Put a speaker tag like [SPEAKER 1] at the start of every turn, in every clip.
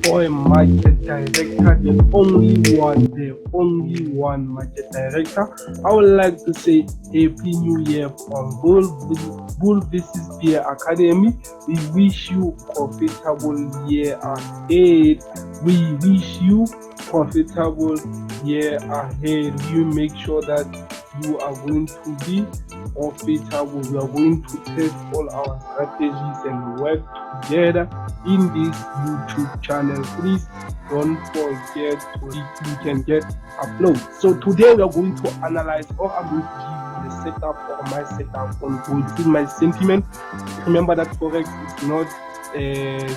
[SPEAKER 1] For a market director, the only one market director, I would like to say Happy New Year from Bull Business Beer Academy. We wish you profitable year ahead. We wish you profitable year ahead. You make sure that you are going to be profitable. We are going to test all our strategies and work together in this YouTube channel. Please don't forget to you can get upload. So today we are going to analyze, or I'm going to give you the setup or my setup on gold. This is my sentiment. Remember that Forex is not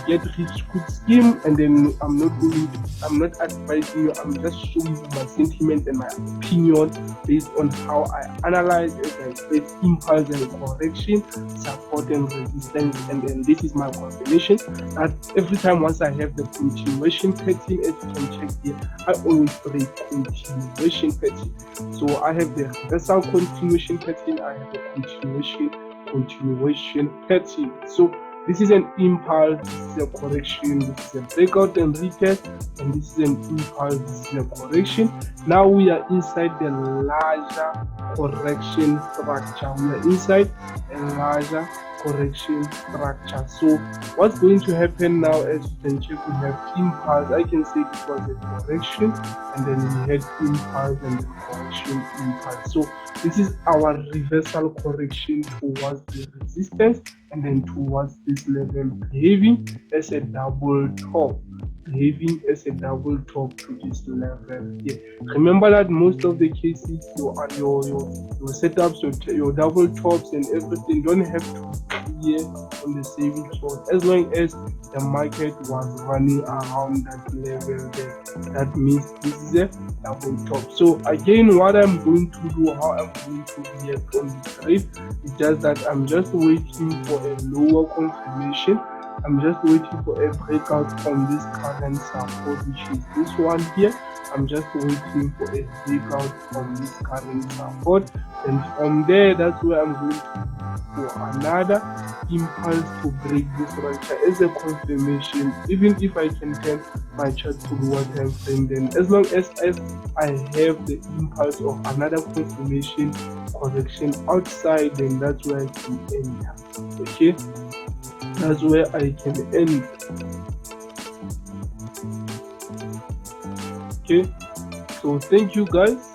[SPEAKER 1] get rich quick scheme, and then I'm not advising you. I'm just showing you my sentiment and my opinion based on how I analyze it. I face impulse and correction, support and resistance, and then this is my confirmation that every time once I have the continuation pattern, as you can check here, I always break continuation pattern. So I have the reversal continuation pattern, I have the continuation pattern. So this is an impulse, this is a correction, this is a breakout and retest, and this is an impulse, this is a correction. Now we are inside the larger correction structure. We are inside a larger correction structure. So what's going to happen now, as you can check, we have impulse. I can say it was a correction, and then we had impulse and then correction, impulse. So this is our reversal correction towards the resistance, and then towards this level, behaving as a double top, to this level here. Remember that most of the cases, your setups, your double tops and everything don't have to be here on the same chart, as long as the market was running around that level there. That means this is a double top. So again, what I'm going to do, how I'm going to react on this trade, is just that I'm just waiting for a lower confirmation. I'm just waiting for a breakout from this current support, which is this one here. I'm just waiting for a breakout from this current support, and from there, that's where I'm going to for another impulse to break this structure as a confirmation. Even if I can turn my chart to lower time frame, then as long as I have the impulse of another confirmation correction outside, then that's where I can end. Okay, that's where I can end. Okay, so thank you guys.